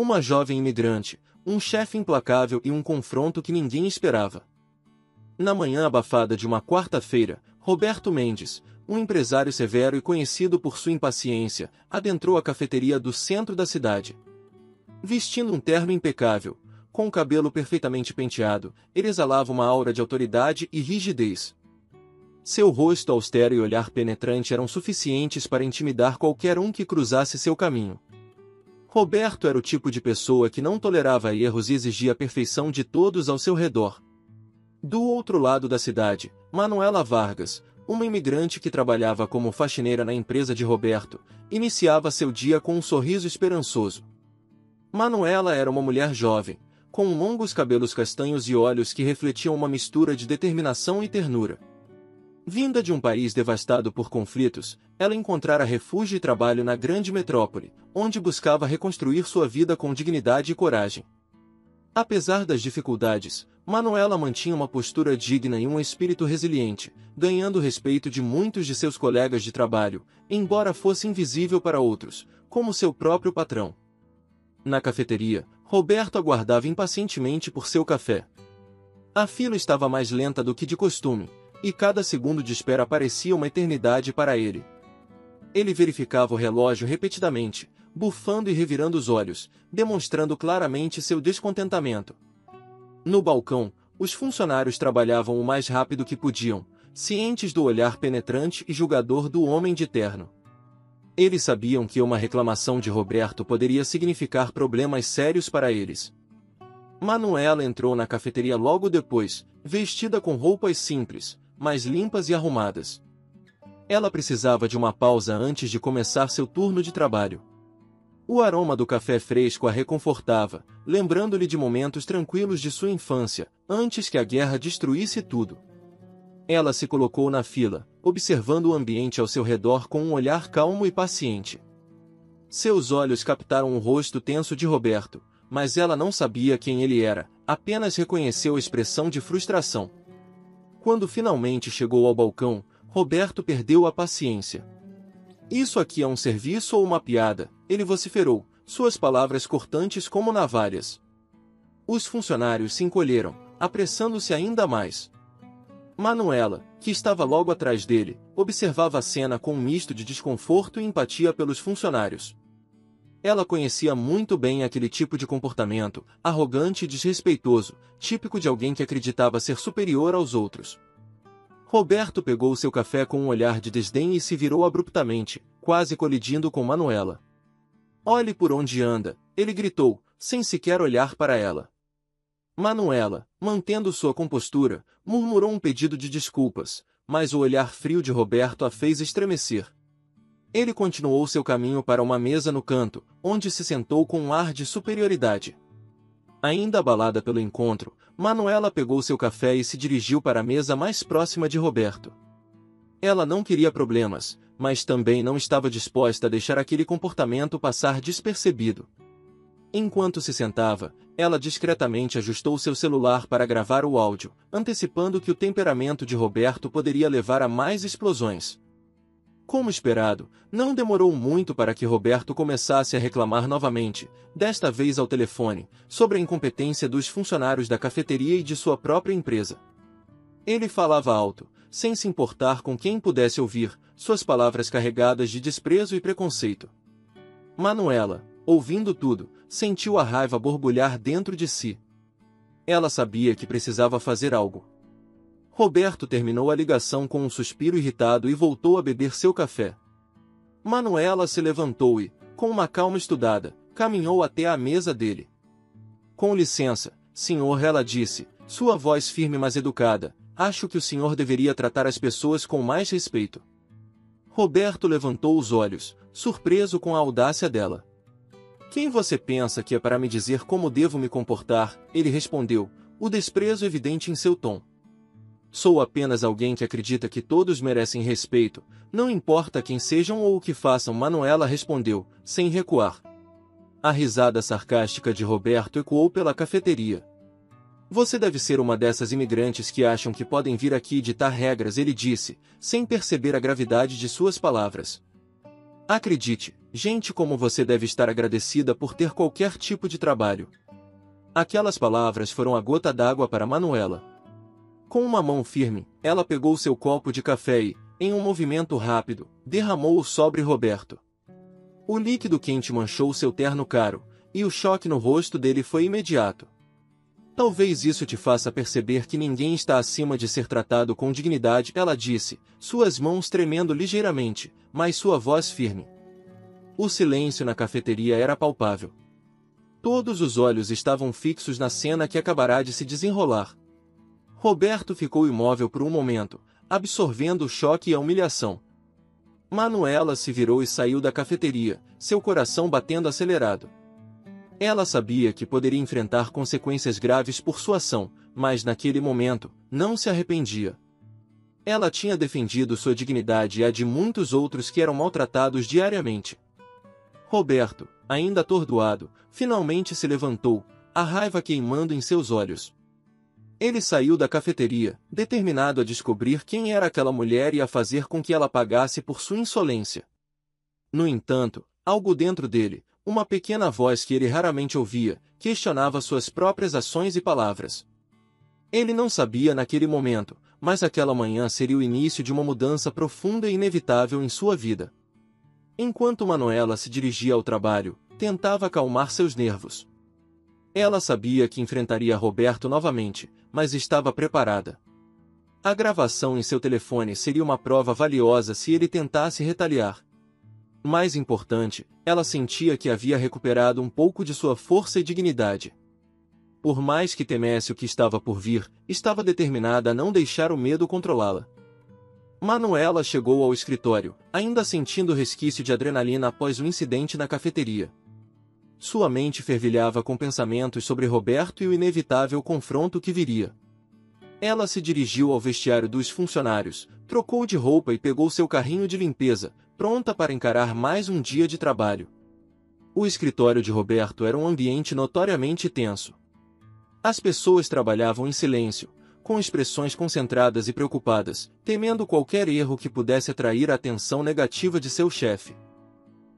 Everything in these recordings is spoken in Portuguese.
Uma jovem imigrante, um chefe implacável e um confronto que ninguém esperava. Na manhã abafada de uma quarta-feira, Roberto Mendes, um empresário severo e conhecido por sua impaciência, adentrou a cafeteria do centro da cidade. Vestindo um terno impecável, com o cabelo perfeitamente penteado, ele exalava uma aura de autoridade e rigidez. Seu rosto austero e olhar penetrante eram suficientes para intimidar qualquer um que cruzasse seu caminho. Roberto era o tipo de pessoa que não tolerava erros e exigia a perfeição de todos ao seu redor. Do outro lado da cidade, Manuela Vargas, uma imigrante que trabalhava como faxineira na empresa de Roberto, iniciava seu dia com um sorriso esperançoso. Manuela era uma mulher jovem, com longos cabelos castanhos e olhos que refletiam uma mistura de determinação e ternura. Vinda de um país devastado por conflitos, ela encontrara refúgio e trabalho na grande metrópole, onde buscava reconstruir sua vida com dignidade e coragem. Apesar das dificuldades, Manuela mantinha uma postura digna e um espírito resiliente, ganhando o respeito de muitos de seus colegas de trabalho, embora fosse invisível para outros, como seu próprio patrão. Na cafeteria, Roberto aguardava impacientemente por seu café. A fila estava mais lenta do que de costume, e cada segundo de espera parecia uma eternidade para ele. Ele verificava o relógio repetidamente, bufando e revirando os olhos, demonstrando claramente seu descontentamento. No balcão, os funcionários trabalhavam o mais rápido que podiam, cientes do olhar penetrante e julgador do homem de terno. Eles sabiam que uma reclamação de Roberto poderia significar problemas sérios para eles. Manuela entrou na cafeteria logo depois, vestida com roupas simples, mas limpas e arrumadas. Ela precisava de uma pausa antes de começar seu turno de trabalho. O aroma do café fresco a reconfortava, lembrando-lhe de momentos tranquilos de sua infância, antes que a guerra destruísse tudo. Ela se colocou na fila, observando o ambiente ao seu redor com um olhar calmo e paciente. Seus olhos captaram o rosto tenso de Roberto, mas ela não sabia quem ele era, apenas reconheceu a expressão de frustração. Quando finalmente chegou ao balcão, Roberto perdeu a paciência. "Isso aqui é um serviço ou uma piada?", ele vociferou, suas palavras cortantes como navalhas. Os funcionários se encolheram, apressando-se ainda mais. Manuela, que estava logo atrás dele, observava a cena com um misto de desconforto e empatia pelos funcionários. Ela conhecia muito bem aquele tipo de comportamento, arrogante e desrespeitoso, típico de alguém que acreditava ser superior aos outros. Roberto pegou seu café com um olhar de desdém e se virou abruptamente, quase colidindo com Manuela. "Olhe por onde anda", ele gritou, sem sequer olhar para ela. Manuela, mantendo sua compostura, murmurou um pedido de desculpas, mas o olhar frio de Roberto a fez estremecer. Ele continuou seu caminho para uma mesa no canto, onde se sentou com um ar de superioridade. Ainda abalada pelo encontro, Manuela pegou seu café e se dirigiu para a mesa mais próxima de Roberto. Ela não queria problemas, mas também não estava disposta a deixar aquele comportamento passar despercebido. Enquanto se sentava, ela discretamente ajustou seu celular para gravar o áudio, antecipando que o temperamento de Roberto poderia levar a mais explosões. Como esperado, não demorou muito para que Roberto começasse a reclamar novamente, desta vez ao telefone, sobre a incompetência dos funcionários da cafeteria e de sua própria empresa. Ele falava alto, sem se importar com quem pudesse ouvir, suas palavras carregadas de desprezo e preconceito. Manuela, ouvindo tudo, sentiu a raiva borbulhar dentro de si. Ela sabia que precisava fazer algo. Roberto terminou a ligação com um suspiro irritado e voltou a beber seu café. Manuela se levantou e, com uma calma estudada, caminhou até a mesa dele. "Com licença, senhor", ela disse, sua voz firme mas educada, "acho que o senhor deveria tratar as pessoas com mais respeito." Roberto levantou os olhos, surpreso com a audácia dela. "Quem você pensa que é para me dizer como devo me comportar?", ele respondeu, o desprezo evidente em seu tom. "Sou apenas alguém que acredita que todos merecem respeito, não importa quem sejam ou o que façam", Manuela respondeu, sem recuar. A risada sarcástica de Roberto ecoou pela cafeteria. "Você deve ser uma dessas imigrantes que acham que podem vir aqui e ditar regras", ele disse, sem perceber a gravidade de suas palavras. Acredite, gente como você deve estar agradecida por ter qualquer tipo de trabalho. Aquelas palavras foram a gota d'água para Manuela. Com uma mão firme, ela pegou seu copo de café e, em um movimento rápido, derramou-o sobre Roberto. O líquido quente manchou seu terno caro, e o choque no rosto dele foi imediato. Talvez isso te faça perceber que ninguém está acima de ser tratado com dignidade, ela disse, suas mãos tremendo ligeiramente, mas sua voz firme. O silêncio na cafeteria era palpável. Todos os olhos estavam fixos na cena que acabará de se desenrolar. Roberto ficou imóvel por um momento, absorvendo o choque e a humilhação. Manuela se virou e saiu da cafeteria, seu coração batendo acelerado. Ela sabia que poderia enfrentar consequências graves por sua ação, mas naquele momento, não se arrependia. Ela tinha defendido sua dignidade e a de muitos outros que eram maltratados diariamente. Roberto, ainda atordoado, finalmente se levantou, a raiva queimando em seus olhos. Ele saiu da cafeteria, determinado a descobrir quem era aquela mulher e a fazer com que ela pagasse por sua insolência. No entanto, algo dentro dele, uma pequena voz que ele raramente ouvia, questionava suas próprias ações e palavras. Ele não sabia naquele momento, mas aquela manhã seria o início de uma mudança profunda e inevitável em sua vida. Enquanto Manuela se dirigia ao trabalho, tentava acalmar seus nervos. Ela sabia que enfrentaria Roberto novamente, mas estava preparada. A gravação em seu telefone seria uma prova valiosa se ele tentasse retaliar. Mais importante, ela sentia que havia recuperado um pouco de sua força e dignidade. Por mais que temesse o que estava por vir, estava determinada a não deixar o medo controlá-la. Manuela chegou ao escritório, ainda sentindo resquício de adrenalina após o incidente na cafeteria. Sua mente fervilhava com pensamentos sobre Roberto e o inevitável confronto que viria. Ela se dirigiu ao vestiário dos funcionários, trocou de roupa e pegou seu carrinho de limpeza, pronta para encarar mais um dia de trabalho. O escritório de Roberto era um ambiente notoriamente tenso. As pessoas trabalhavam em silêncio, com expressões concentradas e preocupadas, temendo qualquer erro que pudesse atrair a atenção negativa de seu chefe.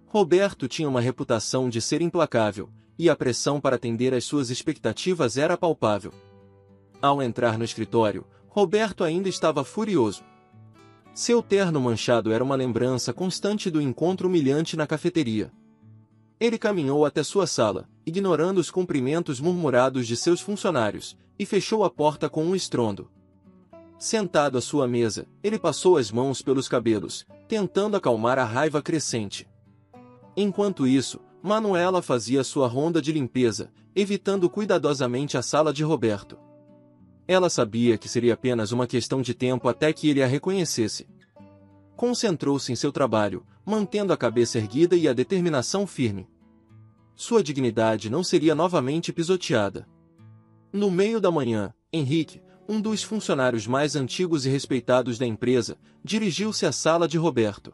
Roberto tinha uma reputação de ser implacável, e a pressão para atender às suas expectativas era palpável. Ao entrar no escritório, Roberto ainda estava furioso. Seu terno manchado era uma lembrança constante do encontro humilhante na cafeteria. Ele caminhou até sua sala, ignorando os cumprimentos murmurados de seus funcionários, e fechou a porta com um estrondo. Sentado à sua mesa, ele passou as mãos pelos cabelos, tentando acalmar a raiva crescente. Enquanto isso, Manuela fazia sua ronda de limpeza, evitando cuidadosamente a sala de Roberto. Ela sabia que seria apenas uma questão de tempo até que ele a reconhecesse. Concentrou-se em seu trabalho, mantendo a cabeça erguida e a determinação firme. Sua dignidade não seria novamente pisoteada. No meio da manhã, Henrique, um dos funcionários mais antigos e respeitados da empresa, dirigiu-se à sala de Roberto.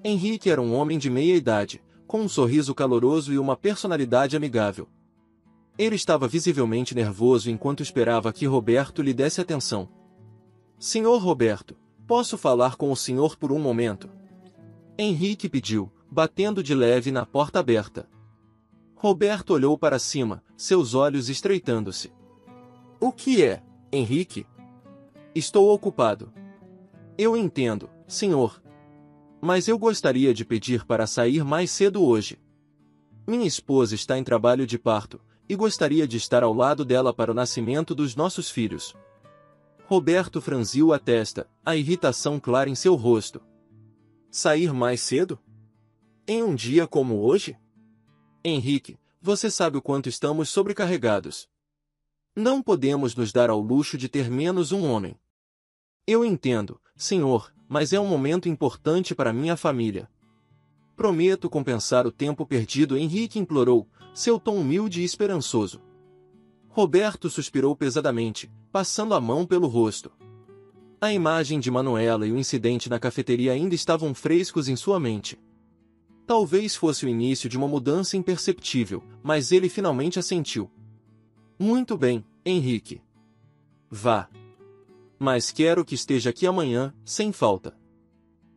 Henrique era um homem de meia idade, com um sorriso caloroso e uma personalidade amigável. Ele estava visivelmente nervoso enquanto esperava que Roberto lhe desse atenção. Senhor Roberto, posso falar com o senhor por um momento? Henrique pediu, batendo de leve na porta aberta. Roberto olhou para cima, seus olhos estreitando-se. O que é, Henrique? Estou ocupado. Eu entendo, senhor. Mas eu gostaria de pedir para sair mais cedo hoje. Minha esposa está em trabalho de parto, e gostaria de estar ao lado dela para o nascimento dos nossos filhos. Roberto franziu a testa, a irritação clara em seu rosto. Sair mais cedo? Em um dia como hoje? Henrique, você sabe o quanto estamos sobrecarregados. Não podemos nos dar ao luxo de ter menos um homem. Eu entendo, senhor, mas é um momento importante para minha família. Prometo compensar o tempo perdido, Henrique implorou, seu tom humilde e esperançoso. Roberto suspirou pesadamente, passando a mão pelo rosto. A imagem de Manuela e o incidente na cafeteria ainda estavam frescos em sua mente. Talvez fosse o início de uma mudança imperceptível, mas ele finalmente assentiu. Muito bem, Henrique. Vá. Mas quero que esteja aqui amanhã, sem falta.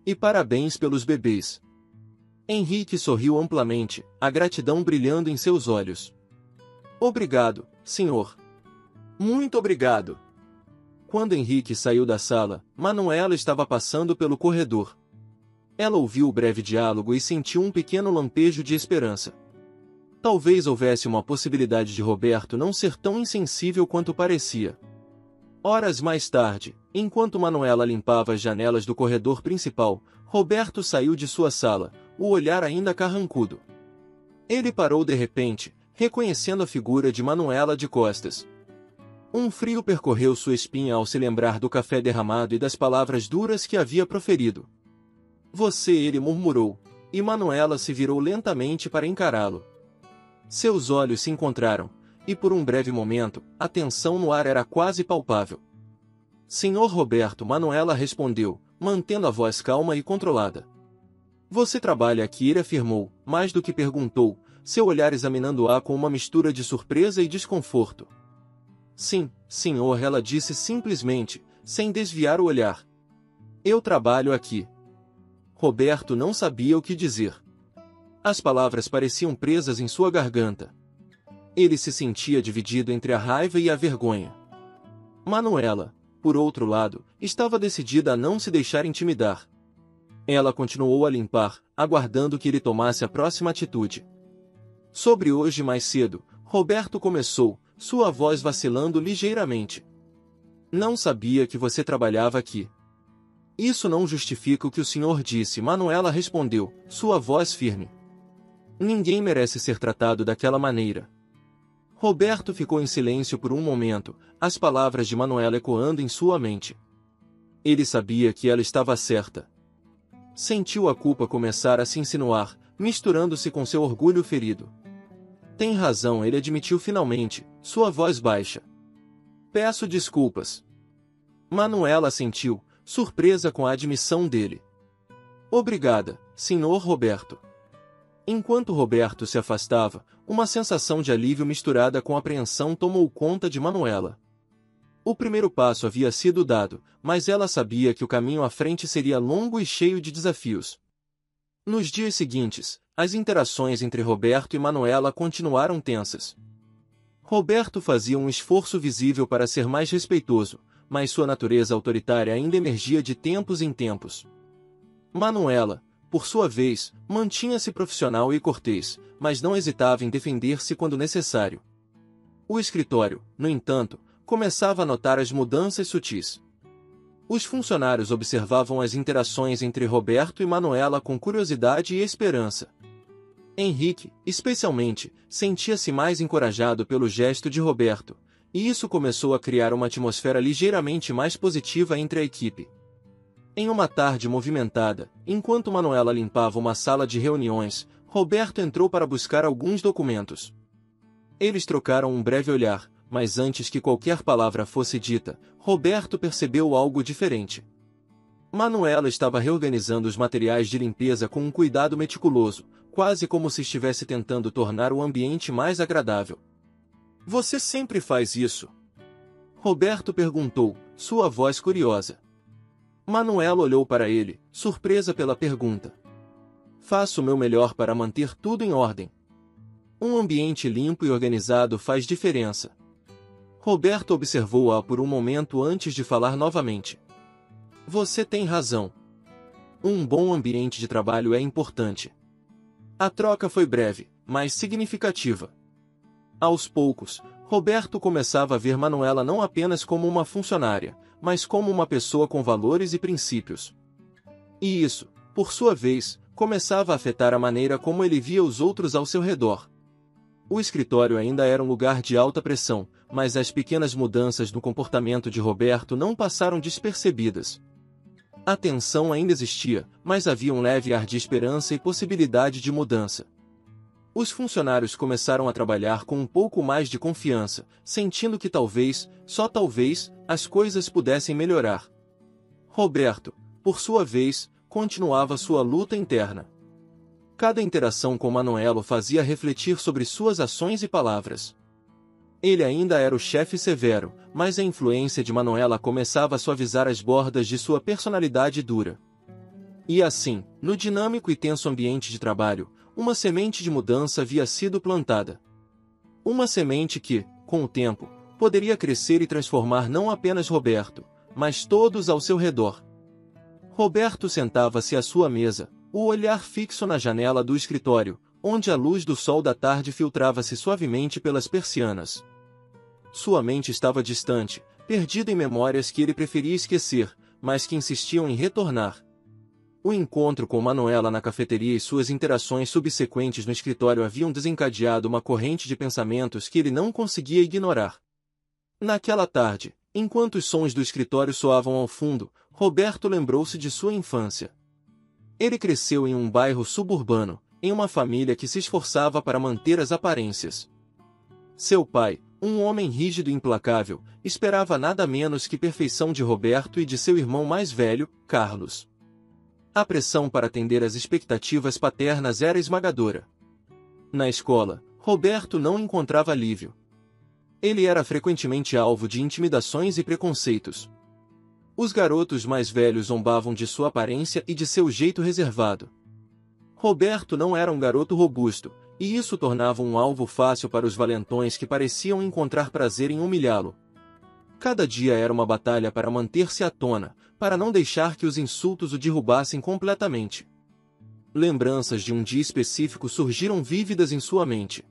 E parabéns pelos bebês. Henrique sorriu amplamente, a gratidão brilhando em seus olhos. Obrigado, senhor. Muito obrigado. Quando Henrique saiu da sala, Manuela estava passando pelo corredor. Ela ouviu o breve diálogo e sentiu um pequeno lampejo de esperança. Talvez houvesse uma possibilidade de Roberto não ser tão insensível quanto parecia. Horas mais tarde, enquanto Manuela limpava as janelas do corredor principal, Roberto saiu de sua sala, o olhar ainda carrancudo. Ele parou de repente, reconhecendo a figura de Manuela de costas. Um frio percorreu sua espinha ao se lembrar do café derramado e das palavras duras que havia proferido. Você, ele murmurou, e Manuela se virou lentamente para encará-lo. Seus olhos se encontraram, e por um breve momento, a tensão no ar era quase palpável. Senhor Roberto, Manuela respondeu, mantendo a voz calma e controlada. Você trabalha aqui, ele afirmou, mais do que perguntou, seu olhar examinando-a com uma mistura de surpresa e desconforto. Sim, senhor, ela disse simplesmente, sem desviar o olhar. Eu trabalho aqui. Roberto não sabia o que dizer. As palavras pareciam presas em sua garganta. Ele se sentia dividido entre a raiva e a vergonha. Manuela, por outro lado, estava decidida a não se deixar intimidar. Ela continuou a limpar, aguardando que ele tomasse a próxima atitude. Sobre hoje mais cedo, Roberto começou, sua voz vacilando ligeiramente. Não sabia que você trabalhava aqui. Isso não justifica o que o senhor disse, Manuela respondeu, sua voz firme. Ninguém merece ser tratado daquela maneira. Roberto ficou em silêncio por um momento, as palavras de Manuela ecoando em sua mente. Ele sabia que ela estava certa. Sentiu a culpa começar a se insinuar, misturando-se com seu orgulho ferido. Tem razão, ele admitiu finalmente, sua voz baixa. Peço desculpas. Manuela assentiu, surpresa com a admissão dele. Obrigada, senhor Roberto. Enquanto Roberto se afastava, uma sensação de alívio misturada com apreensão tomou conta de Manuela. O primeiro passo havia sido dado, mas ela sabia que o caminho à frente seria longo e cheio de desafios. Nos dias seguintes, as interações entre Roberto e Manuela continuaram tensas. Roberto fazia um esforço visível para ser mais respeitoso, mas sua natureza autoritária ainda emergia de tempos em tempos. Manuela, por sua vez, mantinha-se profissional e cortês, mas não hesitava em defender-se quando necessário. O escritório, no entanto, começava a notar as mudanças sutis. Os funcionários observavam as interações entre Roberto e Manuela com curiosidade e esperança. Henrique, especialmente, sentia-se mais encorajado pelo gesto de Roberto, e isso começou a criar uma atmosfera ligeiramente mais positiva entre a equipe. Em uma tarde movimentada, enquanto Manuela limpava uma sala de reuniões, Roberto entrou para buscar alguns documentos. Eles trocaram um breve olhar, mas antes que qualquer palavra fosse dita, Roberto percebeu algo diferente. Manuela estava reorganizando os materiais de limpeza com um cuidado meticuloso, quase como se estivesse tentando tornar o ambiente mais agradável. Você sempre faz isso? Roberto perguntou, sua voz curiosa. Manuela olhou para ele, surpresa pela pergunta. Faço o meu melhor para manter tudo em ordem. Um ambiente limpo e organizado faz diferença. Roberto observou-a por um momento antes de falar novamente. Você tem razão. Um bom ambiente de trabalho é importante. A troca foi breve, mas significativa. Aos poucos, Roberto começava a ver Manuela não apenas como uma funcionária, mas como uma pessoa com valores e princípios. E isso, por sua vez, começava a afetar a maneira como ele via os outros ao seu redor. O escritório ainda era um lugar de alta pressão, mas as pequenas mudanças no comportamento de Roberto não passaram despercebidas. A tensão ainda existia, mas havia um leve ar de esperança e possibilidade de mudança. Os funcionários começaram a trabalhar com um pouco mais de confiança, sentindo que talvez, só talvez, as coisas pudessem melhorar. Roberto, por sua vez, continuava sua luta interna. Cada interação com Manuela o fazia refletir sobre suas ações e palavras. Ele ainda era o chefe severo, mas a influência de Manuela começava a suavizar as bordas de sua personalidade dura. E assim, no dinâmico e tenso ambiente de trabalho, uma semente de mudança havia sido plantada. Uma semente que, com o tempo, poderia crescer e transformar não apenas Roberto, mas todos ao seu redor. Roberto sentava-se à sua mesa, o olhar fixo na janela do escritório, onde a luz do sol da tarde filtrava-se suavemente pelas persianas. Sua mente estava distante, perdida em memórias que ele preferia esquecer, mas que insistiam em retornar. O encontro com Manuela na cafeteria e suas interações subsequentes no escritório haviam desencadeado uma corrente de pensamentos que ele não conseguia ignorar. Naquela tarde, enquanto os sons do escritório soavam ao fundo, Roberto lembrou-se de sua infância. Ele cresceu em um bairro suburbano, em uma família que se esforçava para manter as aparências. Seu pai, um homem rígido e implacável, esperava nada menos que perfeição de Roberto e de seu irmão mais velho, Carlos. A pressão para atender às expectativas paternas era esmagadora. Na escola, Roberto não encontrava alívio. Ele era frequentemente alvo de intimidações e preconceitos. Os garotos mais velhos zombavam de sua aparência e de seu jeito reservado. Roberto não era um garoto robusto, e isso tornava um alvo fácil para os valentões que pareciam encontrar prazer em humilhá-lo. Cada dia era uma batalha para manter-se à tona, para não deixar que os insultos o derrubassem completamente. Lembranças de um dia específico surgiram vívidas em sua mente.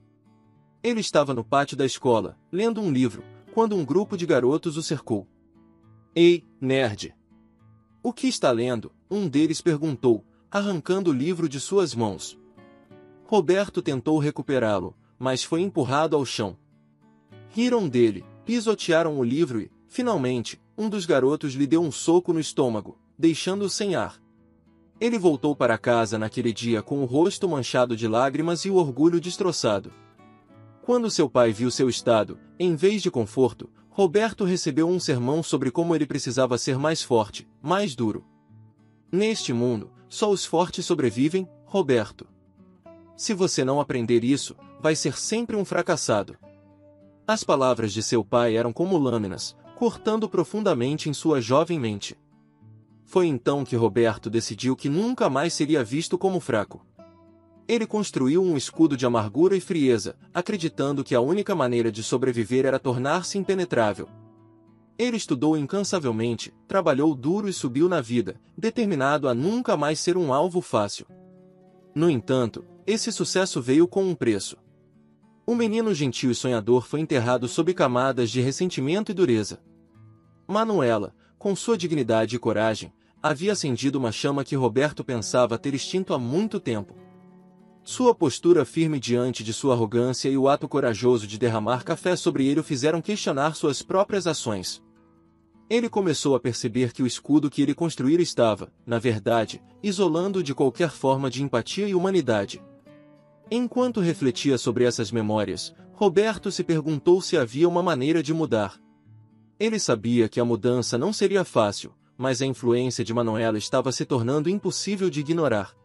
Ele estava no pátio da escola, lendo um livro, quando um grupo de garotos o cercou. "Ei, nerd! O que está lendo?" um deles perguntou, arrancando o livro de suas mãos. Roberto tentou recuperá-lo, mas foi empurrado ao chão. Riram dele, pisotearam o livro e, finalmente, um dos garotos lhe deu um soco no estômago, deixando-o sem ar. Ele voltou para casa naquele dia com o rosto manchado de lágrimas e o orgulho destroçado. Quando seu pai viu seu estado, em vez de conforto, Roberto recebeu um sermão sobre como ele precisava ser mais forte, mais duro. Neste mundo, só os fortes sobrevivem, Roberto. Se você não aprender isso, vai ser sempre um fracassado. As palavras de seu pai eram como lâminas, cortando profundamente em sua jovem mente. Foi então que Roberto decidiu que nunca mais seria visto como fraco. Ele construiu um escudo de amargura e frieza, acreditando que a única maneira de sobreviver era tornar-se impenetrável. Ele estudou incansavelmente, trabalhou duro e subiu na vida, determinado a nunca mais ser um alvo fácil. No entanto, esse sucesso veio com um preço. O menino gentil e sonhador foi enterrado sob camadas de ressentimento e dureza. Manuela, com sua dignidade e coragem, havia acendido uma chama que Roberto pensava ter extinto há muito tempo. Sua postura firme diante de sua arrogância e o ato corajoso de derramar café sobre ele o fizeram questionar suas próprias ações. Ele começou a perceber que o escudo que ele construíra estava, na verdade, isolando-o de qualquer forma de empatia e humanidade. Enquanto refletia sobre essas memórias, Roberto se perguntou se havia uma maneira de mudar. Ele sabia que a mudança não seria fácil, mas a influência de Manuela estava se tornando impossível de ignorar.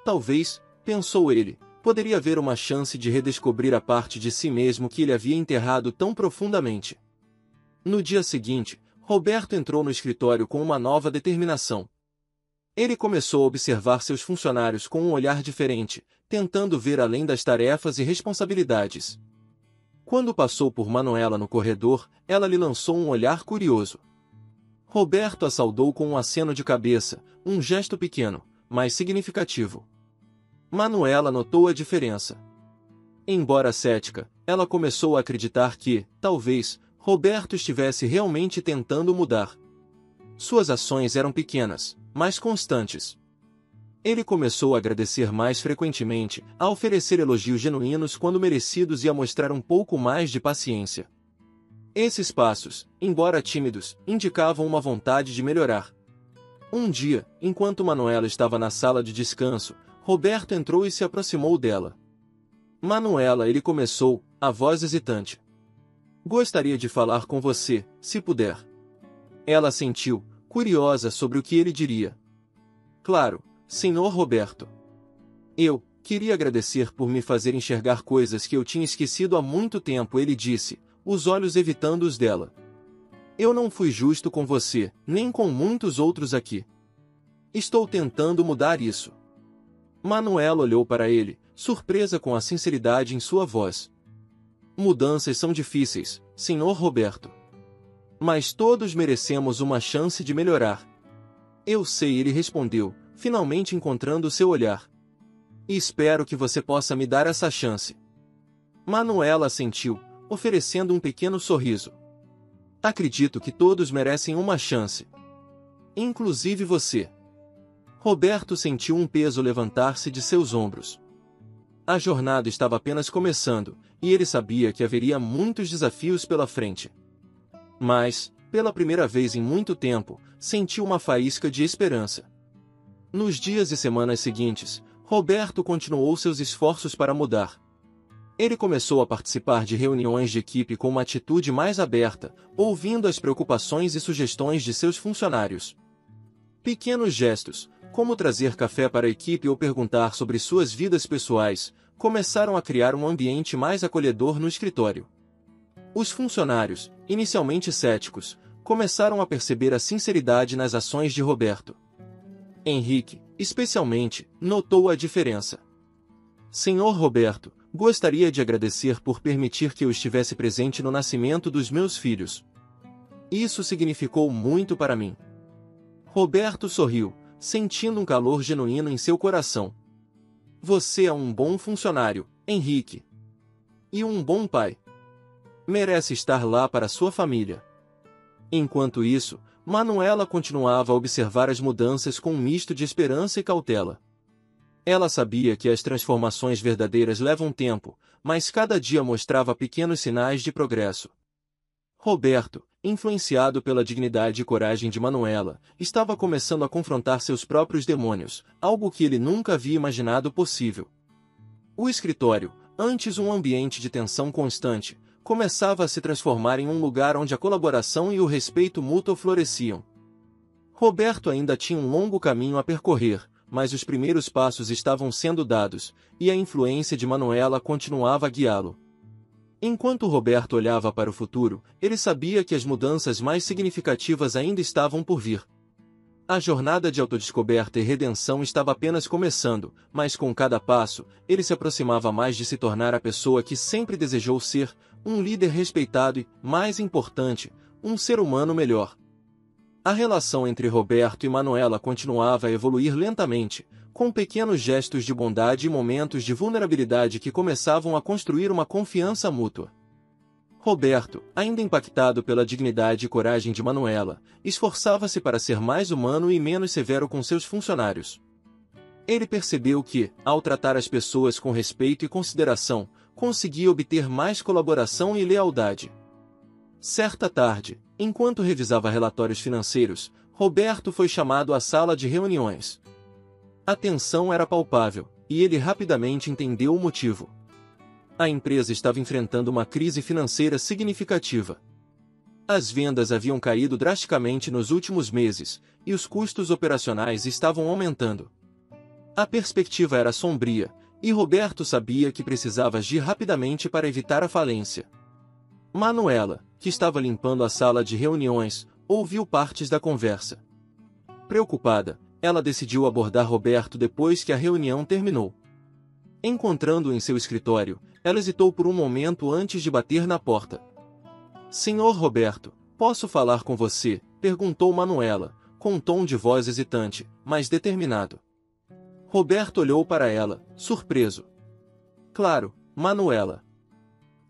Talvez, pensou ele, poderia haver uma chance de redescobrir a parte de si mesmo que ele havia enterrado tão profundamente. No dia seguinte, Roberto entrou no escritório com uma nova determinação. Ele começou a observar seus funcionários com um olhar diferente, tentando ver além das tarefas e responsabilidades. Quando passou por Manuela no corredor, ela lhe lançou um olhar curioso. Roberto a saudou com um aceno de cabeça, um gesto pequeno, mas significativo. Manuela notou a diferença. Embora cética, ela começou a acreditar que, talvez, Roberto estivesse realmente tentando mudar. Suas ações eram pequenas, mas constantes. Ele começou a agradecer mais frequentemente, a oferecer elogios genuínos quando merecidos e a mostrar um pouco mais de paciência. Esses passos, embora tímidos, indicavam uma vontade de melhorar. Um dia, enquanto Manuela estava na sala de descanso, Roberto entrou e se aproximou dela. "Manuela", ele começou, a voz hesitante. "Gostaria de falar com você, se puder." Ela assentiu, curiosa sobre o que ele diria. "Claro, Senhor Roberto. Eu queria agradecer por me fazer enxergar coisas que eu tinha esquecido há muito tempo", ele disse, os olhos evitando os dela. "Eu não fui justo com você, nem com muitos outros aqui. Estou tentando mudar isso. Manuela olhou para ele, surpresa com a sinceridade em sua voz. Mudanças são difíceis, Sr. Roberto. Mas todos merecemos uma chance de melhorar. Eu sei, ele respondeu, finalmente encontrando seu olhar. E espero que você possa me dar essa chance. Manuela assentiu, oferecendo um pequeno sorriso. Acredito que todos merecem uma chance. Inclusive você. Roberto sentiu um peso levantar-se de seus ombros. A jornada estava apenas começando, e ele sabia que haveria muitos desafios pela frente. Mas, pela primeira vez em muito tempo, sentiu uma faísca de esperança. Nos dias e semanas seguintes, Roberto continuou seus esforços para mudar. Ele começou a participar de reuniões de equipe com uma atitude mais aberta, ouvindo as preocupações e sugestões de seus funcionários. Pequenos gestos, como trazer café para a equipe ou perguntar sobre suas vidas pessoais, começaram a criar um ambiente mais acolhedor no escritório. Os funcionários, inicialmente céticos, começaram a perceber a sinceridade nas ações de Roberto. Henrique, especialmente, notou a diferença. Senhor Roberto, gostaria de agradecer por permitir que eu estivesse presente no nascimento dos meus filhos. Isso significou muito para mim. Roberto sorriu, sentindo um calor genuíno em seu coração. Você é um bom funcionário, Henrique. E um bom pai. Merece estar lá para sua família. Enquanto isso, Manuela continuava a observar as mudanças com um misto de esperança e cautela. Ela sabia que as transformações verdadeiras levam tempo, mas cada dia mostrava pequenos sinais de progresso. Roberto, influenciado pela dignidade e coragem de Manuela, estava começando a confrontar seus próprios demônios, algo que ele nunca havia imaginado possível. O escritório, antes um ambiente de tensão constante, começava a se transformar em um lugar onde a colaboração e o respeito mútuo floresciam. Roberto ainda tinha um longo caminho a percorrer, mas os primeiros passos estavam sendo dados, e a influência de Manuela continuava a guiá-lo. Enquanto Roberto olhava para o futuro, ele sabia que as mudanças mais significativas ainda estavam por vir. A jornada de autodescoberta e redenção estava apenas começando, mas com cada passo, ele se aproximava mais de se tornar a pessoa que sempre desejou ser, um líder respeitado e, mais importante, um ser humano melhor. A relação entre Roberto e Manuela continuava a evoluir lentamente, com pequenos gestos de bondade e momentos de vulnerabilidade que começavam a construir uma confiança mútua. Roberto, ainda impactado pela dignidade e coragem de Manuela, esforçava-se para ser mais humano e menos severo com seus funcionários. Ele percebeu que, ao tratar as pessoas com respeito e consideração, conseguia obter mais colaboração e lealdade. Certa tarde, enquanto revisava relatórios financeiros, Roberto foi chamado à sala de reuniões. A tensão era palpável, e ele rapidamente entendeu o motivo. A empresa estava enfrentando uma crise financeira significativa. As vendas haviam caído drasticamente nos últimos meses, e os custos operacionais estavam aumentando. A perspectiva era sombria, e Roberto sabia que precisava agir rapidamente para evitar a falência. Manuela, que estava limpando a sala de reuniões, ouviu partes da conversa. Preocupada, ela decidiu abordar Roberto depois que a reunião terminou. Encontrando-o em seu escritório, ela hesitou por um momento antes de bater na porta. Senhor Roberto, posso falar com você? Perguntou Manuela, com um tom de voz hesitante, mas determinado. Roberto olhou para ela, surpreso. Claro, Manuela.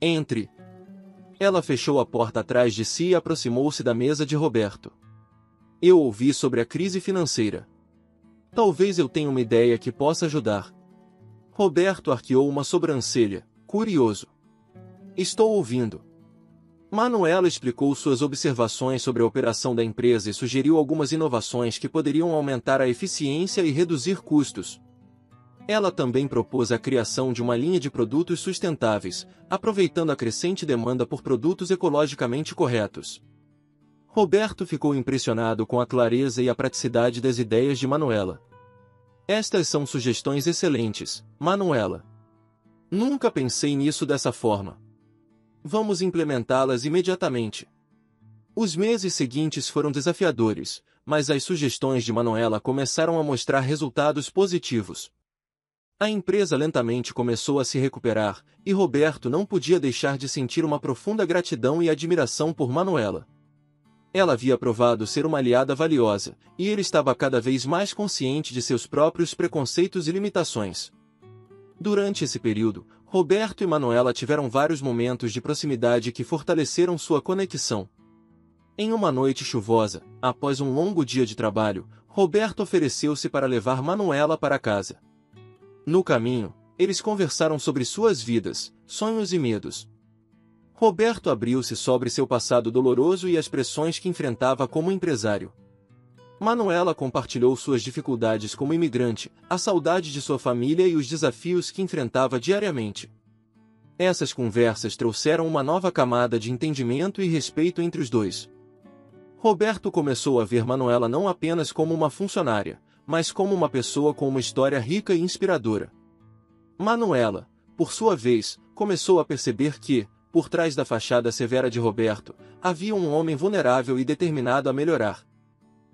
Entre. Ela fechou a porta atrás de si e aproximou-se da mesa de Roberto. Eu ouvi sobre a crise financeira. Talvez eu tenha uma ideia que possa ajudar. Roberto arqueou uma sobrancelha, curioso. Estou ouvindo. Manuela explicou suas observações sobre a operação da empresa e sugeriu algumas inovações que poderiam aumentar a eficiência e reduzir custos. Ela também propôs a criação de uma linha de produtos sustentáveis, aproveitando a crescente demanda por produtos ecologicamente corretos. Roberto ficou impressionado com a clareza e a praticidade das ideias de Manuela. Estas são sugestões excelentes, Manuela. Nunca pensei nisso dessa forma. Vamos implementá-las imediatamente. Os meses seguintes foram desafiadores, mas as sugestões de Manuela começaram a mostrar resultados positivos. A empresa lentamente começou a se recuperar, e Roberto não podia deixar de sentir uma profunda gratidão e admiração por Manuela. Ela havia provado ser uma aliada valiosa, e ele estava cada vez mais consciente de seus próprios preconceitos e limitações. Durante esse período, Roberto e Manuela tiveram vários momentos de proximidade que fortaleceram sua conexão. Em uma noite chuvosa, após um longo dia de trabalho, Roberto ofereceu-se para levar Manuela para casa. No caminho, eles conversaram sobre suas vidas, sonhos e medos. Roberto abriu-se sobre seu passado doloroso e as pressões que enfrentava como empresário. Manuela compartilhou suas dificuldades como imigrante, a saudade de sua família e os desafios que enfrentava diariamente. Essas conversas trouxeram uma nova camada de entendimento e respeito entre os dois. Roberto começou a ver Manuela não apenas como uma funcionária, mas como uma pessoa com uma história rica e inspiradora. Manuela, por sua vez, começou a perceber que, por trás da fachada severa de Roberto, havia um homem vulnerável e determinado a melhorar.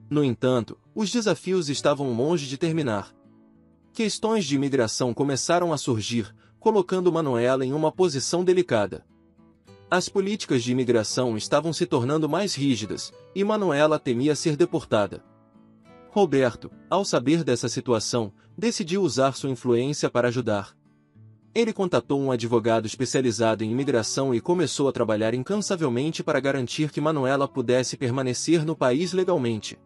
No entanto, os desafios estavam longe de terminar. Questões de imigração começaram a surgir, colocando Manuela em uma posição delicada. As políticas de imigração estavam se tornando mais rígidas, e Manuela temia ser deportada. Roberto, ao saber dessa situação, decidiu usar sua influência para ajudar. Ele contatou um advogado especializado em imigração e começou a trabalhar incansavelmente para garantir que Manuela pudesse permanecer no país legalmente.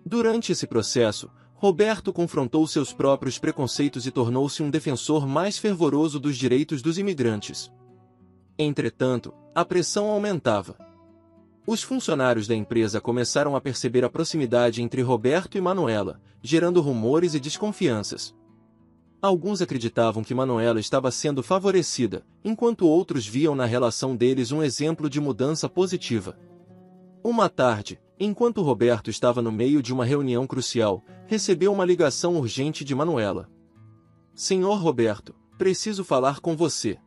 Durante esse processo, Roberto confrontou seus próprios preconceitos e tornou-se um defensor mais fervoroso dos direitos dos imigrantes. Entretanto, a pressão aumentava. Os funcionários da empresa começaram a perceber a proximidade entre Roberto e Manuela, gerando rumores e desconfianças. Alguns acreditavam que Manuela estava sendo favorecida, enquanto outros viam na relação deles um exemplo de mudança positiva. Uma tarde, enquanto Roberto estava no meio de uma reunião crucial, recebeu uma ligação urgente de Manuela. "Senhor Roberto, preciso falar com você.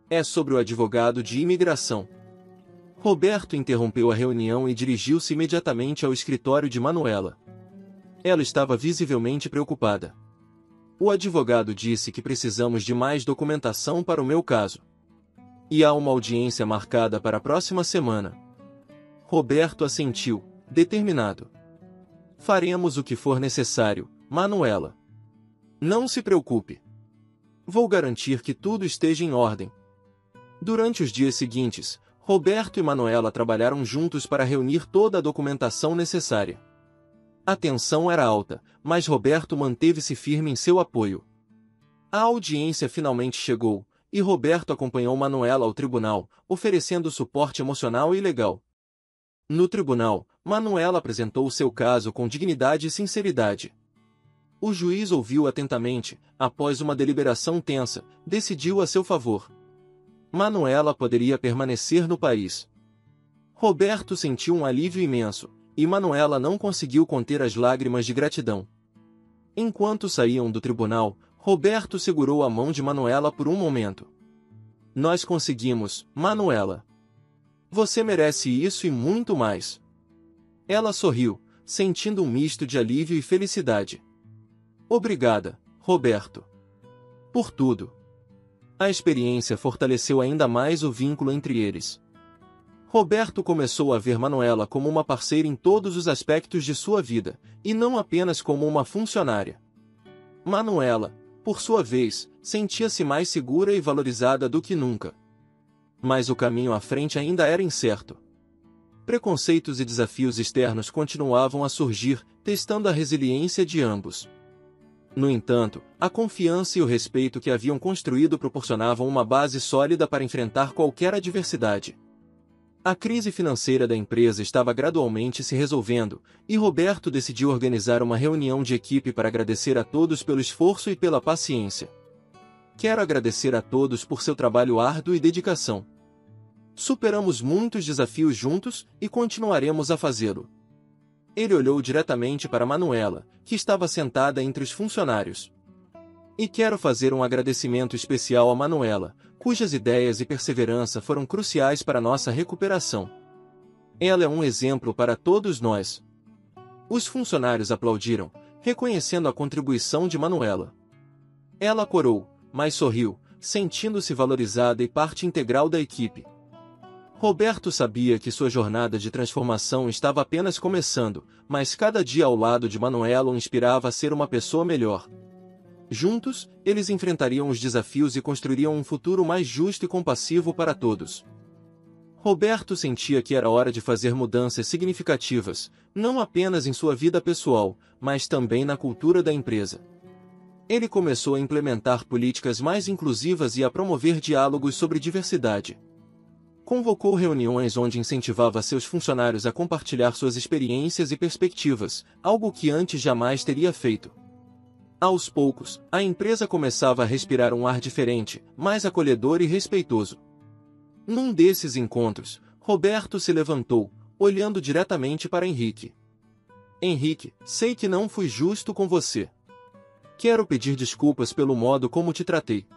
É sobre o advogado de imigração." Roberto interrompeu a reunião e dirigiu-se imediatamente ao escritório de Manuela. Ela estava visivelmente preocupada. "O advogado disse que precisamos de mais documentação para o meu caso. E há uma audiência marcada para a próxima semana." Roberto assentiu, determinado. "Faremos o que for necessário, Manuela. Não se preocupe. Vou garantir que tudo esteja em ordem." Durante os dias seguintes, Roberto e Manuela trabalharam juntos para reunir toda a documentação necessária. A tensão era alta, mas Roberto manteve-se firme em seu apoio. A audiência finalmente chegou, e Roberto acompanhou Manuela ao tribunal, oferecendo suporte emocional e legal. No tribunal, Manuela apresentou seu caso com dignidade e sinceridade. O juiz ouviu atentamente, após uma deliberação tensa, decidiu a seu favor. Manuela poderia permanecer no país. Roberto sentiu um alívio imenso, e Manuela não conseguiu conter as lágrimas de gratidão. Enquanto saíam do tribunal, Roberto segurou a mão de Manuela por um momento. "Nós conseguimos, Manuela. Você merece isso e muito mais." Ela sorriu, sentindo um misto de alívio e felicidade. "Obrigada, Roberto. Por tudo." A experiência fortaleceu ainda mais o vínculo entre eles. Roberto começou a ver Manuela como uma parceira em todos os aspectos de sua vida, e não apenas como uma funcionária. Manuela, por sua vez, sentia-se mais segura e valorizada do que nunca. Mas o caminho à frente ainda era incerto. Preconceitos e desafios externos continuavam a surgir, testando a resiliência de ambos. No entanto, a confiança e o respeito que haviam construído proporcionavam uma base sólida para enfrentar qualquer adversidade. A crise financeira da empresa estava gradualmente se resolvendo, e Roberto decidiu organizar uma reunião de equipe para agradecer a todos pelo esforço e pela paciência. "Quero agradecer a todos por seu trabalho árduo e dedicação. Superamos muitos desafios juntos e continuaremos a fazê-lo." Ele olhou diretamente para Manuela, que estava sentada entre os funcionários. "E quero fazer um agradecimento especial a Manuela, cujas ideias e perseverança foram cruciais para nossa recuperação. Ela é um exemplo para todos nós." Os funcionários aplaudiram, reconhecendo a contribuição de Manuela. Ela corou, mas sorriu, sentindo-se valorizada e parte integral da equipe. Roberto sabia que sua jornada de transformação estava apenas começando, mas cada dia ao lado de Manuela o inspirava a ser uma pessoa melhor. Juntos, eles enfrentariam os desafios e construiriam um futuro mais justo e compassivo para todos. Roberto sentia que era hora de fazer mudanças significativas, não apenas em sua vida pessoal, mas também na cultura da empresa. Ele começou a implementar políticas mais inclusivas e a promover diálogos sobre diversidade. Convocou reuniões onde incentivava seus funcionários a compartilhar suas experiências e perspectivas, algo que antes jamais teria feito. Aos poucos, a empresa começava a respirar um ar diferente, mais acolhedor e respeitoso. Num desses encontros, Roberto se levantou, olhando diretamente para Henrique. Henrique, sei que não fui justo com você. Quero pedir desculpas pelo modo como te tratei.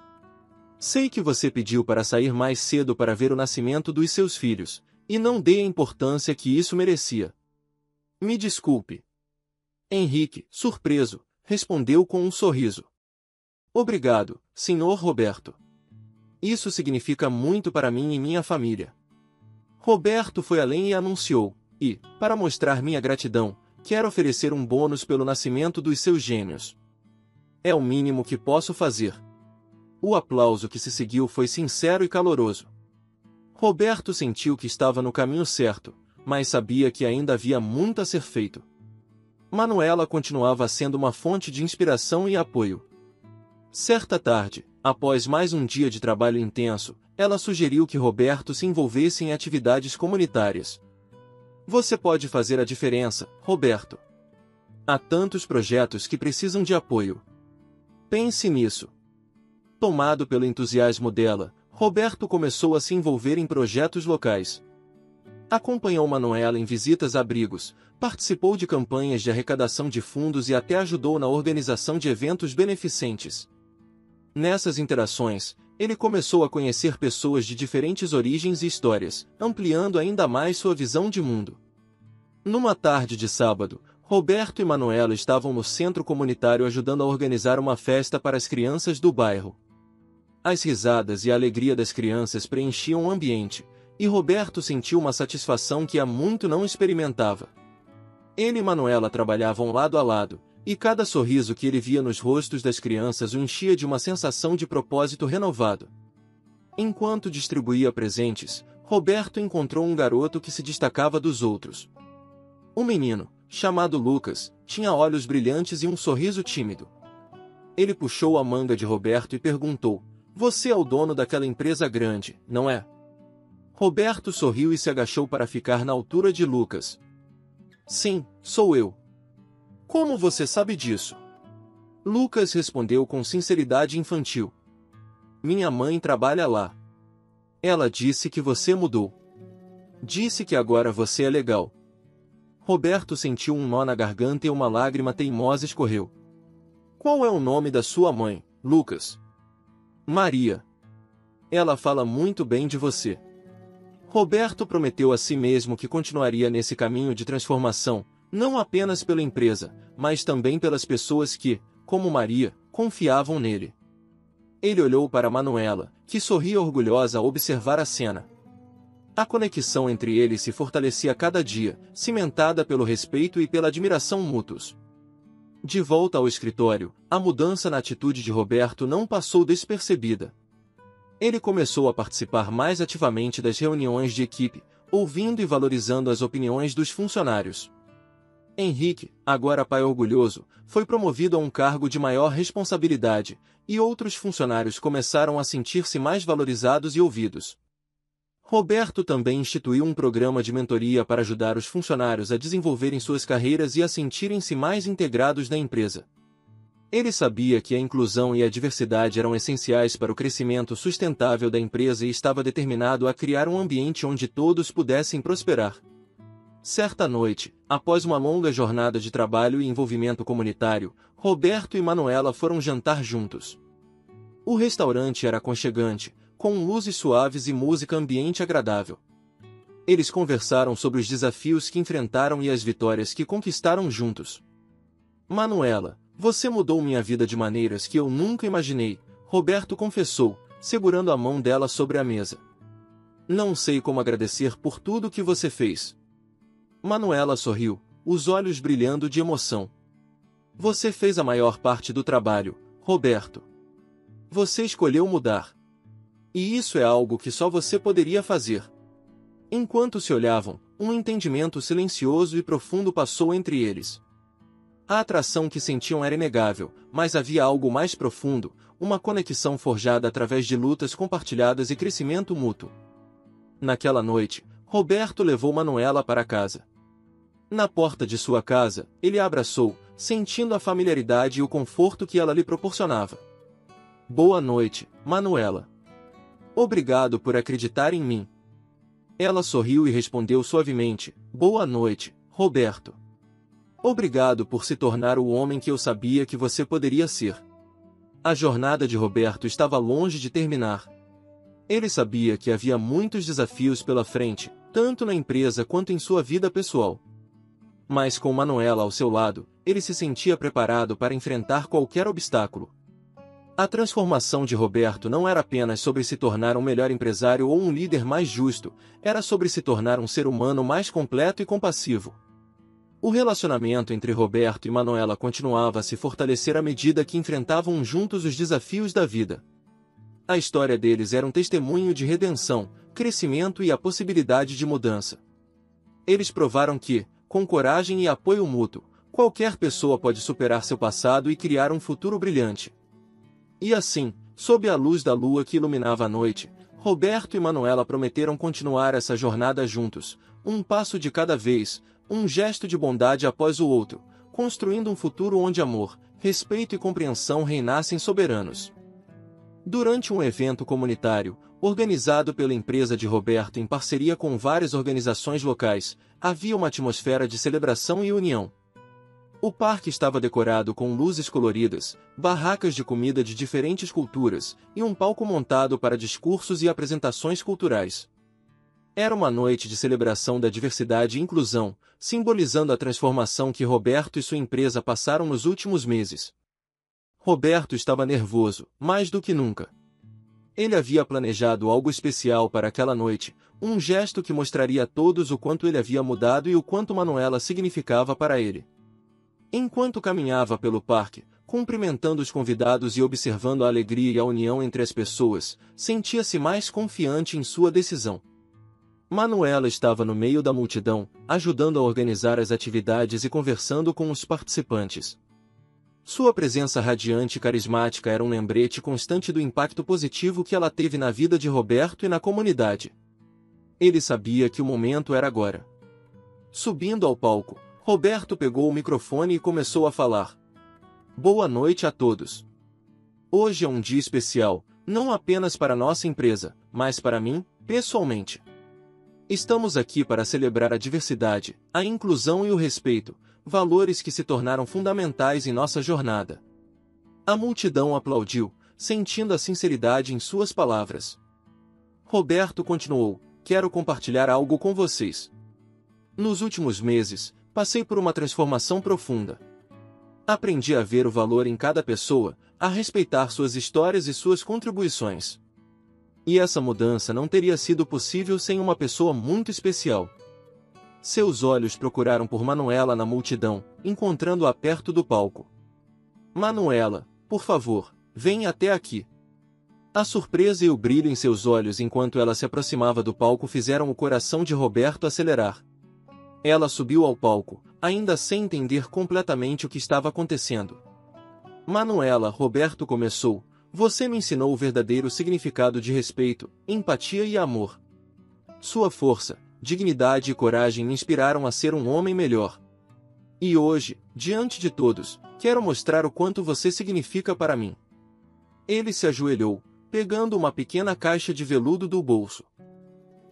Sei que você pediu para sair mais cedo para ver o nascimento dos seus filhos, e não dei a importância que isso merecia. Me desculpe. Henrique, surpreso, respondeu com um sorriso. Obrigado, Sr. Roberto. Isso significa muito para mim e minha família. Roberto foi além e anunciou, e, para mostrar minha gratidão, quero oferecer um bônus pelo nascimento dos seus gêmeos. É o mínimo que posso fazer. O aplauso que se seguiu foi sincero e caloroso. Roberto sentiu que estava no caminho certo, mas sabia que ainda havia muito a ser feito. Manuela continuava sendo uma fonte de inspiração e apoio. Certa tarde, após mais um dia de trabalho intenso, ela sugeriu que Roberto se envolvesse em atividades comunitárias. Você pode fazer a diferença, Roberto. Há tantos projetos que precisam de apoio. Pense nisso. Tomado pelo entusiasmo dela, Roberto começou a se envolver em projetos locais. Acompanhou Manuela em visitas a abrigos, participou de campanhas de arrecadação de fundos e até ajudou na organização de eventos beneficentes. Nessas interações, ele começou a conhecer pessoas de diferentes origens e histórias, ampliando ainda mais sua visão de mundo. Numa tarde de sábado, Roberto e Manuela estavam no centro comunitário ajudando a organizar uma festa para as crianças do bairro. As risadas e a alegria das crianças preenchiam o ambiente, e Roberto sentiu uma satisfação que há muito não experimentava. Ele e Manuela trabalhavam lado a lado, e cada sorriso que ele via nos rostos das crianças o enchia de uma sensação de propósito renovado. Enquanto distribuía presentes, Roberto encontrou um garoto que se destacava dos outros. Um menino, chamado Lucas, tinha olhos brilhantes e um sorriso tímido. Ele puxou a manga de Roberto e perguntou: "Você é o dono daquela empresa grande, não é?" Roberto sorriu e se agachou para ficar na altura de Lucas. "Sim, sou eu." "Como você sabe disso?" Lucas respondeu com sinceridade infantil. "Minha mãe trabalha lá. Ela disse que você mudou. Disse que agora você é legal." Roberto sentiu um nó na garganta e uma lágrima teimosa escorreu. "Qual é o nome da sua mãe, Lucas?" "Maria. Ela fala muito bem de você." Roberto prometeu a si mesmo que continuaria nesse caminho de transformação, não apenas pela empresa, mas também pelas pessoas que, como Maria, confiavam nele. Ele olhou para Manuela, que sorria orgulhosa ao observar a cena. A conexão entre eles se fortalecia cada dia, cimentada pelo respeito e pela admiração mútuos. De volta ao escritório, a mudança na atitude de Roberto não passou despercebida. Ele começou a participar mais ativamente das reuniões de equipe, ouvindo e valorizando as opiniões dos funcionários. Henrique, agora pai orgulhoso, foi promovido a um cargo de maior responsabilidade, e outros funcionários começaram a sentir-se mais valorizados e ouvidos. Roberto também instituiu um programa de mentoria para ajudar os funcionários a desenvolverem suas carreiras e a sentirem-se mais integrados na empresa. Ele sabia que a inclusão e a diversidade eram essenciais para o crescimento sustentável da empresa e estava determinado a criar um ambiente onde todos pudessem prosperar. Certa noite, após uma longa jornada de trabalho e envolvimento comunitário, Roberto e Manuela foram jantar juntos. O restaurante era aconchegante, com luzes suaves e música ambiente agradável. Eles conversaram sobre os desafios que enfrentaram e as vitórias que conquistaram juntos. Manuela, você mudou minha vida de maneiras que eu nunca imaginei, Roberto confessou, segurando a mão dela sobre a mesa. Não sei como agradecer por tudo que você fez. Manuela sorriu, os olhos brilhando de emoção. Você fez a maior parte do trabalho, Roberto. Você escolheu mudar. E isso é algo que só você poderia fazer. Enquanto se olhavam, um entendimento silencioso e profundo passou entre eles. A atração que sentiam era inegável, mas havia algo mais profundo, uma conexão forjada através de lutas compartilhadas e crescimento mútuo. Naquela noite, Roberto levou Manuela para casa. Na porta de sua casa, ele a abraçou, sentindo a familiaridade e o conforto que ela lhe proporcionava. Boa noite, Manuela. Obrigado por acreditar em mim. Ela sorriu e respondeu suavemente, boa noite, Roberto. Obrigado por se tornar o homem que eu sabia que você poderia ser. A jornada de Roberto estava longe de terminar. Ele sabia que havia muitos desafios pela frente, tanto na empresa quanto em sua vida pessoal. Mas com Manuela ao seu lado, ele se sentia preparado para enfrentar qualquer obstáculo. A transformação de Roberto não era apenas sobre se tornar um melhor empresário ou um líder mais justo, era sobre se tornar um ser humano mais completo e compassivo. O relacionamento entre Roberto e Manuela continuava a se fortalecer à medida que enfrentavam juntos os desafios da vida. A história deles era um testemunho de redenção, crescimento e a possibilidade de mudança. Eles provaram que, com coragem e apoio mútuo, qualquer pessoa pode superar seu passado e criar um futuro brilhante. E assim, sob a luz da lua que iluminava a noite, Roberto e Manuela prometeram continuar essa jornada juntos, um passo de cada vez, um gesto de bondade após o outro, construindo um futuro onde amor, respeito e compreensão reinassem soberanos. Durante um evento comunitário, organizado pela empresa de Roberto em parceria com várias organizações locais, havia uma atmosfera de celebração e união. O parque estava decorado com luzes coloridas, barracas de comida de diferentes culturas, e um palco montado para discursos e apresentações culturais. Era uma noite de celebração da diversidade e inclusão, simbolizando a transformação que Roberto e sua empresa passaram nos últimos meses. Roberto estava nervoso, mais do que nunca. Ele havia planejado algo especial para aquela noite, um gesto que mostraria a todos o quanto ele havia mudado e o quanto Manuela significava para ele. Enquanto caminhava pelo parque, cumprimentando os convidados e observando a alegria e a união entre as pessoas, sentia-se mais confiante em sua decisão. Manuela estava no meio da multidão, ajudando a organizar as atividades e conversando com os participantes. Sua presença radiante e carismática era um lembrete constante do impacto positivo que ela teve na vida de Roberto e na comunidade. Ele sabia que o momento era agora. Subindo ao palco, Roberto pegou o microfone e começou a falar. Boa noite a todos. Hoje é um dia especial, não apenas para nossa empresa, mas para mim, pessoalmente. Estamos aqui para celebrar a diversidade, a inclusão e o respeito, valores que se tornaram fundamentais em nossa jornada. A multidão aplaudiu, sentindo a sinceridade em suas palavras. Roberto continuou, quero compartilhar algo com vocês. Nos últimos meses, passei por uma transformação profunda. Aprendi a ver o valor em cada pessoa, a respeitar suas histórias e suas contribuições. E essa mudança não teria sido possível sem uma pessoa muito especial. Seus olhos procuraram por Manuela na multidão, encontrando-a perto do palco. Manuela, por favor, venha até aqui. A surpresa e o brilho em seus olhos enquanto ela se aproximava do palco fizeram o coração de Roberto acelerar. Ela subiu ao palco, ainda sem entender completamente o que estava acontecendo. Manuela, Roberto começou, você me ensinou o verdadeiro significado de respeito, empatia e amor. Sua força, dignidade e coragem me inspiraram a ser um homem melhor. E hoje, diante de todos, quero mostrar o quanto você significa para mim. Ele se ajoelhou, pegando uma pequena caixa de veludo do bolso.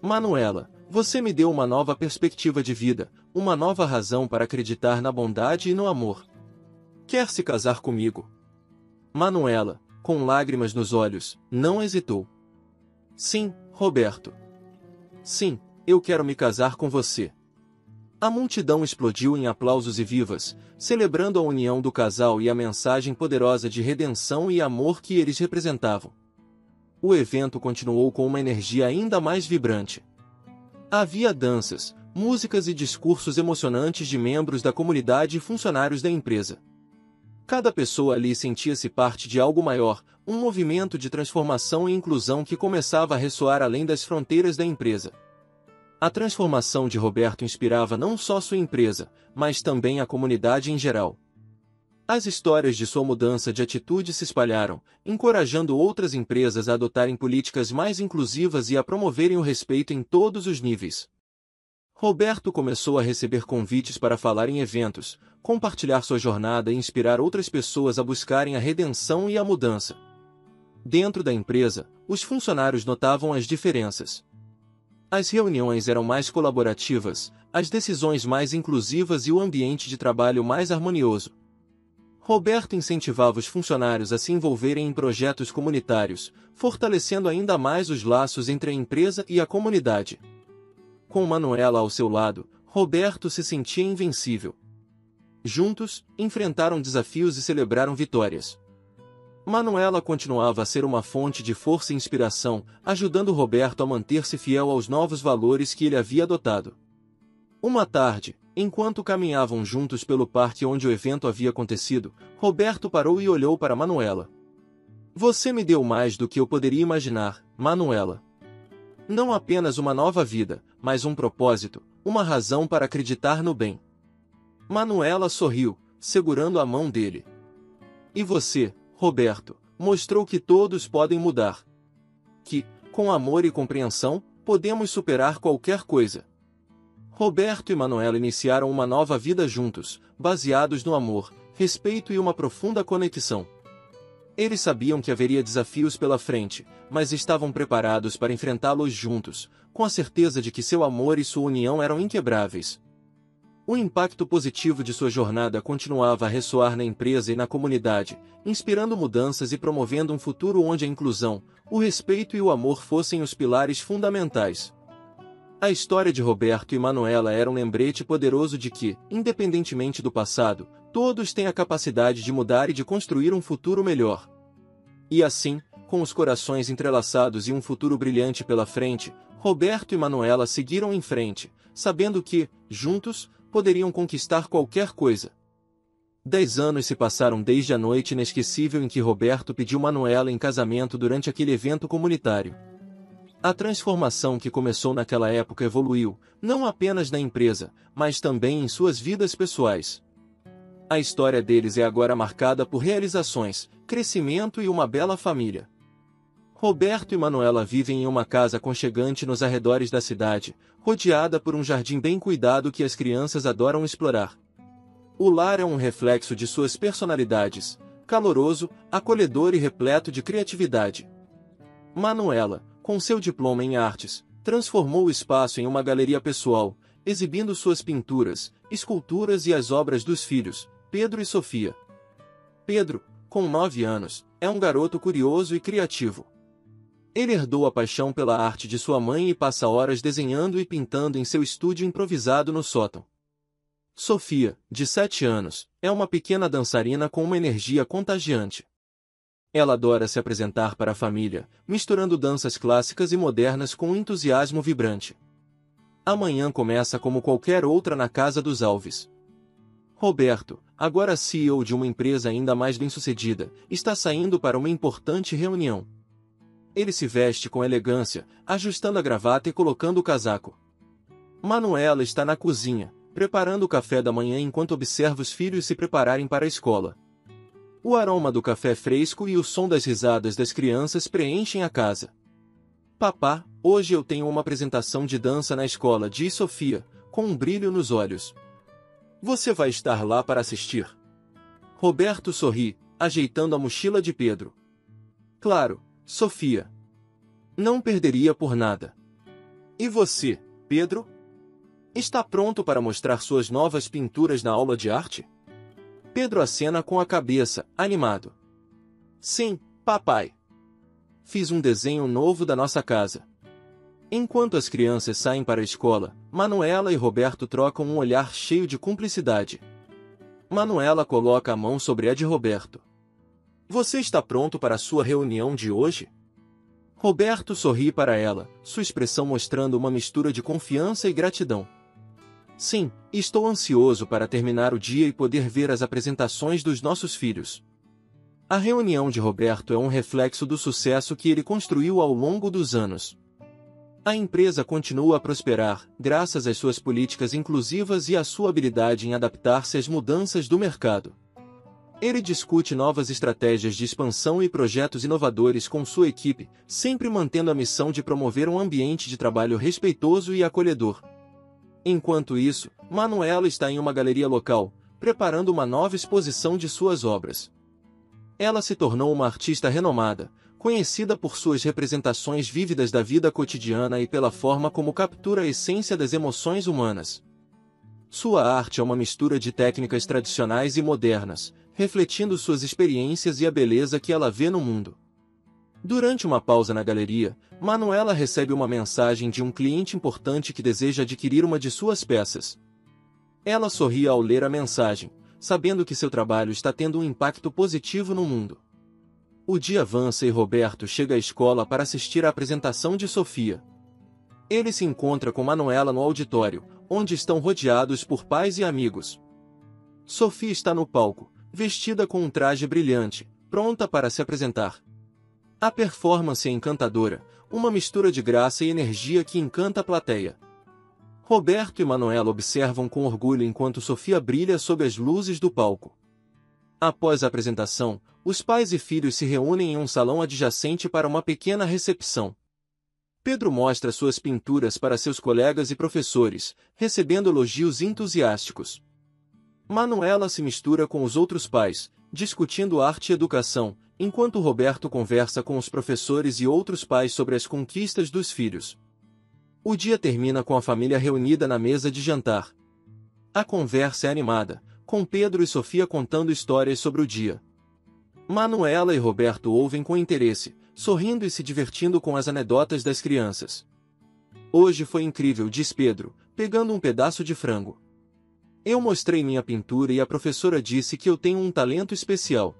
Manuela, você me deu uma nova perspectiva de vida, uma nova razão para acreditar na bondade e no amor. Quer se casar comigo? Manuela, com lágrimas nos olhos, não hesitou. Sim, Roberto. Sim, eu quero me casar com você. A multidão explodiu em aplausos e vivas, celebrando a união do casal e a mensagem poderosa de redenção e amor que eles representavam. O evento continuou com uma energia ainda mais vibrante. Havia danças, músicas e discursos emocionantes de membros da comunidade e funcionários da empresa. Cada pessoa ali sentia-se parte de algo maior, um movimento de transformação e inclusão que começava a ressoar além das fronteiras da empresa. A transformação de Roberto inspirava não só sua empresa, mas também a comunidade em geral. As histórias de sua mudança de atitude se espalharam, encorajando outras empresas a adotarem políticas mais inclusivas e a promoverem o respeito em todos os níveis. Roberto começou a receber convites para falar em eventos, compartilhar sua jornada e inspirar outras pessoas a buscarem a redenção e a mudança. Dentro da empresa, os funcionários notavam as diferenças. As reuniões eram mais colaborativas, as decisões mais inclusivas e o ambiente de trabalho mais harmonioso. Roberto incentivava os funcionários a se envolverem em projetos comunitários, fortalecendo ainda mais os laços entre a empresa e a comunidade. Com Manuela ao seu lado, Roberto se sentia invencível. Juntos, enfrentaram desafios e celebraram vitórias. Manuela continuava a ser uma fonte de força e inspiração, ajudando Roberto a manter-se fiel aos novos valores que ele havia adotado. Uma tarde, enquanto caminhavam juntos pelo parque onde o evento havia acontecido, Roberto parou e olhou para Manuela. Você me deu mais do que eu poderia imaginar, Manuela. Não apenas uma nova vida, mas um propósito, uma razão para acreditar no bem. Manuela sorriu, segurando a mão dele. E você, Roberto, mostrou que todos podem mudar. Que, com amor e compreensão, podemos superar qualquer coisa. Roberto e Manuela iniciaram uma nova vida juntos, baseados no amor, respeito e uma profunda conexão. Eles sabiam que haveria desafios pela frente, mas estavam preparados para enfrentá-los juntos, com a certeza de que seu amor e sua união eram inquebráveis. O impacto positivo de sua jornada continuava a ressoar na empresa e na comunidade, inspirando mudanças e promovendo um futuro onde a inclusão, o respeito e o amor fossem os pilares fundamentais. A história de Roberto e Manuela era um lembrete poderoso de que, independentemente do passado, todos têm a capacidade de mudar e de construir um futuro melhor. E assim, com os corações entrelaçados e um futuro brilhante pela frente, Roberto e Manuela seguiram em frente, sabendo que, juntos, poderiam conquistar qualquer coisa. 10 anos se passaram desde a noite inesquecível em que Roberto pediu Manuela em casamento durante aquele evento comunitário. A transformação que começou naquela época evoluiu, não apenas na empresa, mas também em suas vidas pessoais. A história deles é agora marcada por realizações, crescimento e uma bela família. Roberto e Manuela vivem em uma casa aconchegante nos arredores da cidade, rodeada por um jardim bem cuidado que as crianças adoram explorar. O lar é um reflexo de suas personalidades, caloroso, acolhedor e repleto de criatividade. Manuela, com seu diploma em artes, transformou o espaço em uma galeria pessoal, exibindo suas pinturas, esculturas e as obras dos filhos, Pedro e Sofia. Pedro, com 9 anos, é um garoto curioso e criativo. Ele herdou a paixão pela arte de sua mãe e passa horas desenhando e pintando em seu estúdio improvisado no sótão. Sofia, de 7 anos, é uma pequena dançarina com uma energia contagiante. Ela adora se apresentar para a família, misturando danças clássicas e modernas com um entusiasmo vibrante. A manhã começa como qualquer outra na casa dos Alves. Roberto, agora CEO de uma empresa ainda mais bem-sucedida, está saindo para uma importante reunião. Ele se veste com elegância, ajustando a gravata e colocando o casaco. Manuela está na cozinha, preparando o café da manhã enquanto observa os filhos se prepararem para a escola. O aroma do café fresco e o som das risadas das crianças preenchem a casa. Papá, hoje eu tenho uma apresentação de dança na escola, diz Sofia, com um brilho nos olhos. Você vai estar lá para assistir? Roberto sorri, ajeitando a mochila de Pedro. Claro, Sofia. Não perderia por nada. E você, Pedro? Está pronto para mostrar suas novas pinturas na aula de arte? Pedro acena com a cabeça, animado. Sim, papai. Fiz um desenho novo da nossa casa. Enquanto as crianças saem para a escola, Manuela e Roberto trocam um olhar cheio de cumplicidade. Manuela coloca a mão sobre a de Roberto. Você está pronto para a sua reunião de hoje? Roberto sorri para ela, sua expressão mostrando uma mistura de confiança e gratidão. Sim, estou ansioso para terminar o dia e poder ver as apresentações dos nossos filhos. A reunião de Roberto é um reflexo do sucesso que ele construiu ao longo dos anos. A empresa continua a prosperar, graças às suas políticas inclusivas e à sua habilidade em adaptar-se às mudanças do mercado. Ele discute novas estratégias de expansão e projetos inovadores com sua equipe, sempre mantendo a missão de promover um ambiente de trabalho respeitoso e acolhedor. Enquanto isso, Manuela está em uma galeria local, preparando uma nova exposição de suas obras. Ela se tornou uma artista renomada, conhecida por suas representações vívidas da vida cotidiana e pela forma como captura a essência das emoções humanas. Sua arte é uma mistura de técnicas tradicionais e modernas, refletindo suas experiências e a beleza que ela vê no mundo. Durante uma pausa na galeria, Manuela recebe uma mensagem de um cliente importante que deseja adquirir uma de suas peças. Ela sorri ao ler a mensagem, sabendo que seu trabalho está tendo um impacto positivo no mundo. O dia avança e Roberto chega à escola para assistir à apresentação de Sofia. Ele se encontra com Manuela no auditório, onde estão rodeados por pais e amigos. Sofia está no palco, vestida com um traje brilhante, pronta para se apresentar. A performance é encantadora, uma mistura de graça e energia que encanta a plateia. Roberto e Manuela observam com orgulho enquanto Sofia brilha sob as luzes do palco. Após a apresentação, os pais e filhos se reúnem em um salão adjacente para uma pequena recepção. Pedro mostra suas pinturas para seus colegas e professores, recebendo elogios entusiásticos. Manuela se mistura com os outros pais, discutindo arte e educação, enquanto Roberto conversa com os professores e outros pais sobre as conquistas dos filhos. O dia termina com a família reunida na mesa de jantar. A conversa é animada, com Pedro e Sofia contando histórias sobre o dia. Manuela e Roberto ouvem com interesse, sorrindo e se divertindo com as anedotas das crianças. Hoje foi incrível, diz Pedro, pegando um pedaço de frango. Eu mostrei minha pintura e a professora disse que eu tenho um talento especial.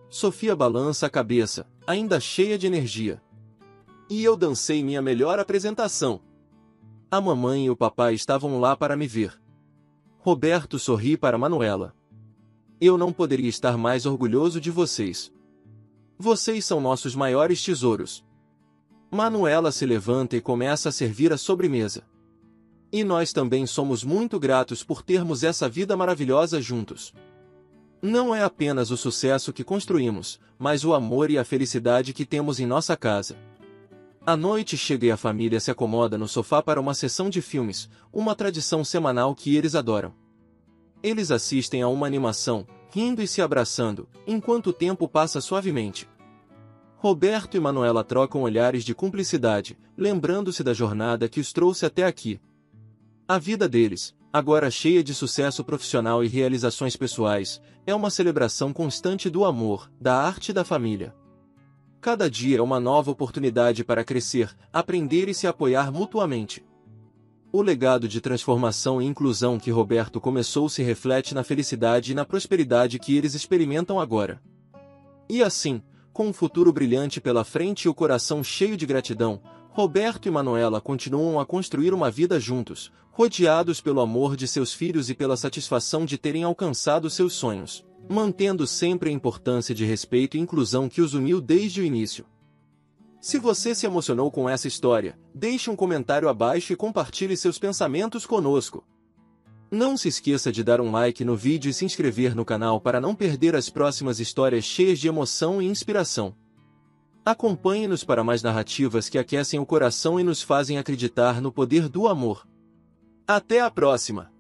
Sofia balança a cabeça, ainda cheia de energia. E eu dancei minha melhor apresentação. A mamãe e o papai estavam lá para me ver. Roberto sorri para Manuela. Eu não poderia estar mais orgulhoso de vocês. Vocês são nossos maiores tesouros. Manuela se levanta e começa a servir a sobremesa. E nós também somos muito gratos por termos essa vida maravilhosa juntos. Não é apenas o sucesso que construímos, mas o amor e a felicidade que temos em nossa casa. À noite chega e a família se acomoda no sofá para uma sessão de filmes, uma tradição semanal que eles adoram. Eles assistem a uma animação, rindo e se abraçando, enquanto o tempo passa suavemente. Roberto e Manuela trocam olhares de cumplicidade, lembrando-se da jornada que os trouxe até aqui. A vida deles, agora cheia de sucesso profissional e realizações pessoais, é uma celebração constante do amor, da arte e da família. Cada dia é uma nova oportunidade para crescer, aprender e se apoiar mutuamente. O legado de transformação e inclusão que Roberto começou se reflete na felicidade e na prosperidade que eles experimentam agora. E assim, com um futuro brilhante pela frente e o coração cheio de gratidão, Roberto e Manuela continuam a construir uma vida juntos, rodeados pelo amor de seus filhos e pela satisfação de terem alcançado seus sonhos, mantendo sempre a importância de respeito e inclusão que os uniu desde o início. Se você se emocionou com essa história, deixe um comentário abaixo e compartilhe seus pensamentos conosco. Não se esqueça de dar um like no vídeo e se inscrever no canal para não perder as próximas histórias cheias de emoção e inspiração. Acompanhe-nos para mais narrativas que aquecem o coração e nos fazem acreditar no poder do amor. Até a próxima!